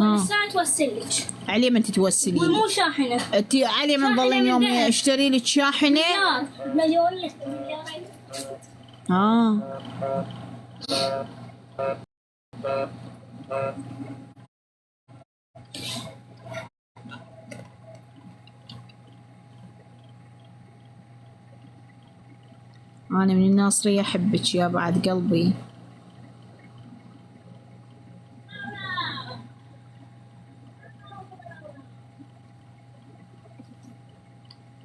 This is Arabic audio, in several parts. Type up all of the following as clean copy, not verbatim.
الساعة توصل لك. علي من تتوسلي ومو شاحنة. علي من ظل يوم اشتري لك شاحنة. مليون. أنا من الناصرية أحبك يا بعد قلبي.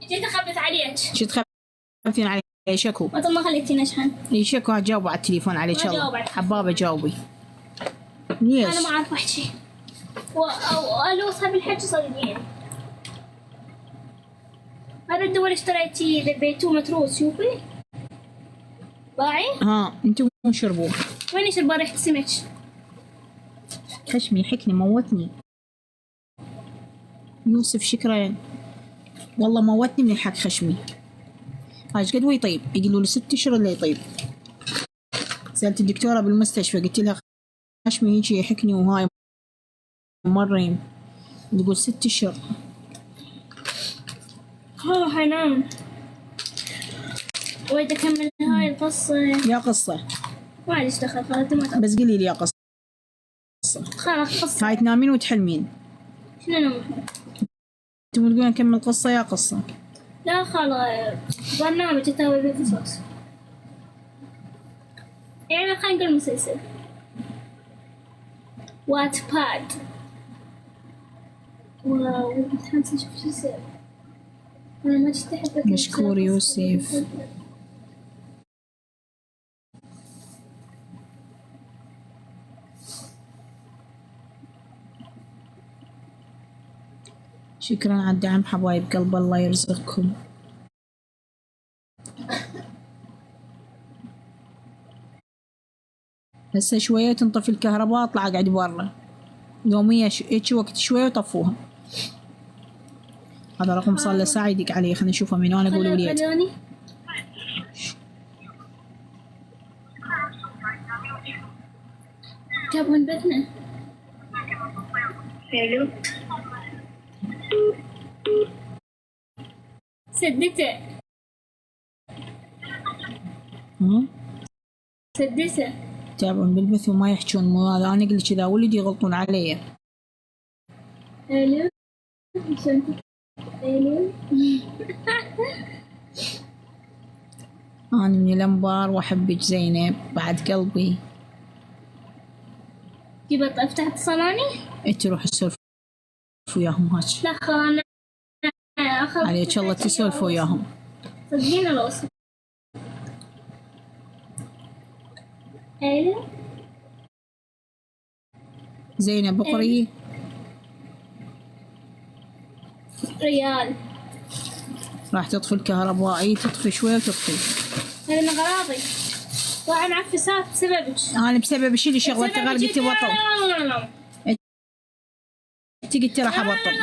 جيت أخبط عليك. شو تخبطين علي شكو؟ ما خليتيني أشحن. اي شكو هجاوب على التليفون عليك. ما الله جاوب على حبابة جاوبي. ليش؟ أنا ما أعرف أحكي. ألو صاحب الحج صدقين. هذا الدول اشتريتي ذبيتوه متروس شوفي. باعي؟ انتم مو شربوه. وين يشربوا ريحة سمك؟ خشمي حكني موتني. يوسف شكرا والله موتني من الحك خشمي. ايش قد ويطيب؟ يقولوا لي 6 اشهر اللي يطيب. سألت الدكتورة بالمستشفى قلت لها خشمي يجي يحكني وهاي مرين. تقول 6 اشهر. حنان. ويد أكمل هاي القصة. يا قصة. ما عاد اشتغل خلاص. بس قولي لي يا قصة. خلاص قصة. هاي تنامين وتحلمين. شنو نوم؟ انتم تقولون نكمل قصة يا قصة. لا خلاص برنامج يسوي بالقصص. يعني خلينا نقول مسلسل. وات باد. واو متحمسة أشوف شو يصير. أنا ما جيت أحبك. مشكور يوسف. شكرا على الدعم حبايب قلب الله يرزقكم. هسه شوية تنطفي الكهرباء اطلع اقعد برا يوميا هيك وقت شوية وطفوها. هذا رقم صار له ساعة يدق علي. خلينا نشوفه من وين. اقول وليد جابون بثنا. حلو. سدته. سدته. يتابعون بالبث وما يحجون. مو هذا انا اقول لك اذا ولدي يغلطون علي. حلو. حلو. انا من الانبار واحبك زينب بعد قلبي. جبت افتح اتصالاني. انت روح تسولف وياهم هاك. لا خلاص انا عليك الله تسولف وياهم. صدقيني لو حلو. زينب بقري. ريال. راح تطفي الكهرباء. اي تطفي شوي وتطفي. هذا من اغراضي. طبعا عفسات بسببك. انا بسبب شيلي شغلة غير قلتي بطل. انت قلتي راح ابطل.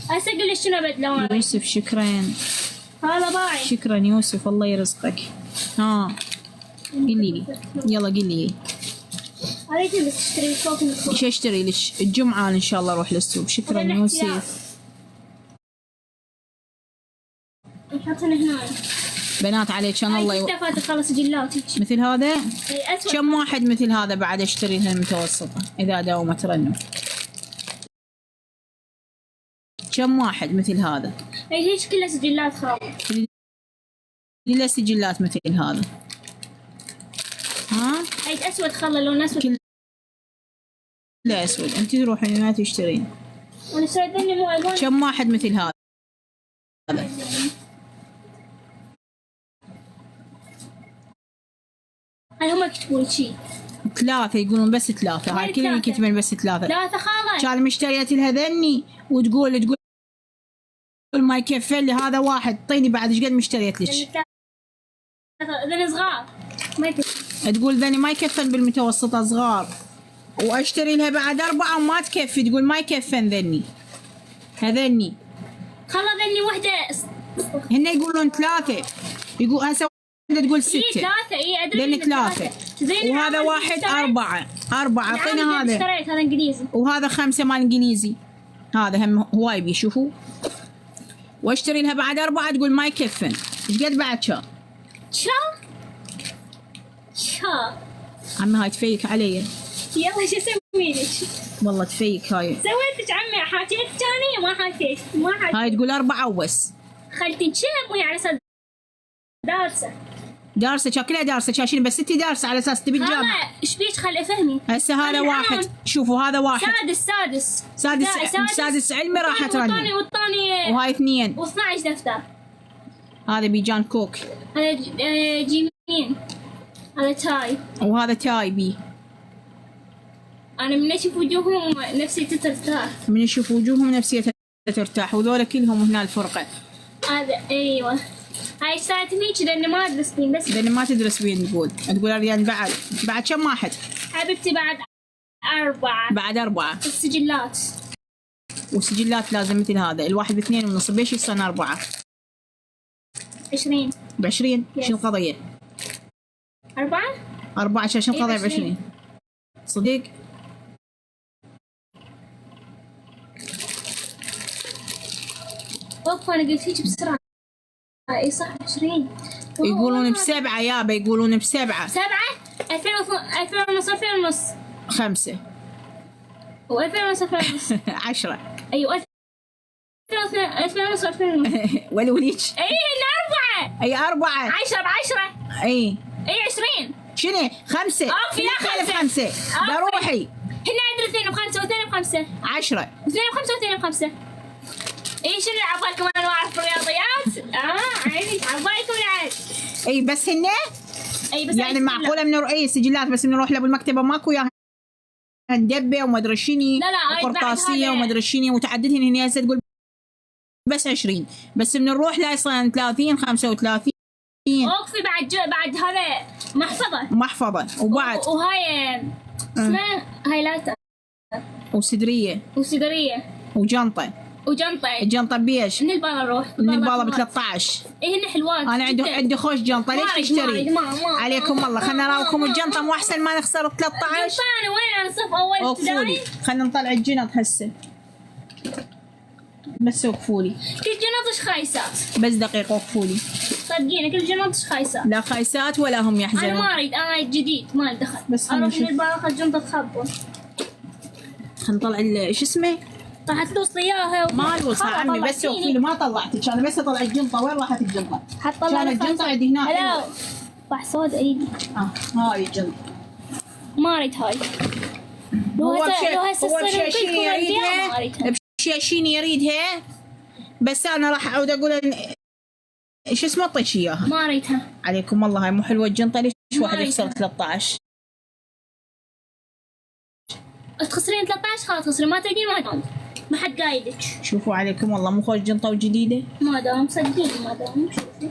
هسه قولي شنو بدله. يوسف شكرا. هذا باعي. شكرا يوسف الله يرزقك. قولي لي يلا قولي لي. اريد بس تشتري فوق الكوب. ايش اشتري لك؟ الجمعة ان شاء الله اروح للسوق. شكرا يوسف. نحطهن هنا. بنات عليك انا الله تفات تخلص جلاتك. مثل هذا. أسود. كم واحد مثل هذا بعد اشتري لها المتوسطة اذا داومت رنم. كم واحد مثل هذا؟ هيك كلها سجلات خاوية. كلها سجلات مثل هذا. هيك اسود خله لون اسود. لا اسود. انت تروحين ما تشترين. انا اشتريت ذني مو الوان. كم واحد مثل هذا؟ هاي هم يكتبون شيء. 3 يقولون بس 3. هاي كلهم يكتبون بس 3. 3 خاله. كان مشتريت لها ذني وتقول ما يكفي لي هذا واحد. طيني بعد ايش قد مشتريت لك؟ ذني صغار ما يكفي. تقول ذني ما يكفن بالمتوسطة صغار واشتري لها بعد 4 وما تكفي. تقول ما يكفن ذني. هذني خلا ذني وحدة. هن يقولون 3. يقول هسه تقول 6. اي 3. اي ادري. ذني 3. وهذا واحد 4 اعطينا نعم، هذا. اشتريت هذا انجليزي. وهذا 5 مال انجليزي. هذا هم هواي بيشوفوا. واشتري لها بعد 4 تقول ما يكفن. ايش قد بعد شا؟ شا عمي هاي تفيك علي. يلا شو اسوي لك؟ والله تفيك هاي. سويت لك عمي، حاكيت ثاني ما حاكيت هاي تقول 4 وبس. خلتي شي ابوي على اساس دارسه شكلها دارسه شاشين بس انت دارسه على اساس تبي الجامعه. هذا ايش بيك خلي افهمي. هسه هذا واحد، شوفوا هذا واحد سادس علمي راح ترني. والثاني وهاي 2 و12 دفتر. هذا بيجان كوك. هذا جيمين. هذا تاي. وهذا تاي بي. انا من اشوف وجوههم نفسيتي ترتاح. من يشوف وجوههم نفسيته ترتاح. وذولا كلهم هنا الفرقه. هذا ايوه. هاي صارت هيك لان ما ادرس بين بس. لان ما تدرس بين تقول اريان بعد كم واحد؟ حبيبتي بعد 4. بعد 4. السجلات. وسجلات لازم مثل هذا الواحد ب2.5 بيش يصير 4. 20. ب20 شنو القضيه؟ 4 شنو القضيه ب20؟ صديق اوف انا قلت هيك بسرعه. اي صح 20. يقولون ب7 يابا، يقولون ب7. 7 2000 ونص 2000 ونص 5 و2000 ونص 2000 ونص 10. ايوه 2000 ونص 2000 ونص. ولوليك اي 4. اي 4 10 ب10. اي 20. شنو 5 لا 5 بروحي هنا عندنا 2 ب5 و2 ب5 10 2 ب5 و2 ب5. اي شنو عبالكم انا ما اعرف الرياضيات؟ عيني عبالكم العيد. اي بس هن اي بس يعني معقوله من اي سجلات بس بنروح له بالمكتبه ماكو يا ندبه وما ادري شني. لا وقرطاسيه وما ادري شني وتعددهن هنا هسه تقول بس 20 بس بنروح لا يصير 30 35. اوقفي بعد هذا محفظه وبعد وهاي اسمها هايلايتر وصدريه وجنطه. الجنطه بيش؟ من البالة نروح من البالة ب 13. اي هن حلوات. انا عندي خوش جنطه ليش تشتري؟ عليكم الله خلنا نراوكم الجنطه مو احسن ما نخسر 13. انا وين انا صف اول ابتدائي. خلنا نطلع الجنط هسه بس وقفوا لي. كل جنطش خايسات. بس دقيقه وقفوا لي. صدقيني كل جنطش خايسات. لا خايسات ولا هم يحزنون. انا ما اريد، انا جديد ما لي دخل. بس اروح من البالة اخذ جنطة تخبر. خلنا نطلع شو اسمه؟ راح توصلي اياها ما توصل عمي بس وقفي لي ما طلعتك انا بس اطلع الجنطه. وين راحت الجنطه؟ حطلع كانت الجنطه عندي هناك. هلا راح صوت ايدي. هاي الجنطه ما اريد هاي. هو بشيشين يريدها بشيشين يريدها بس انا راح اعود اقول شو اسمه اعطيك اياها. ما اريدها. عليكم الله هاي مو حلوه الجنطه. ليش واحد يخسر 13؟ تخسرين 13 خلاص تخسرين ما تريدين ما حد قايدك. شوفوا عليكم والله مو خوش جنطه وجديده. ما دام صدقيني ما دام شوفي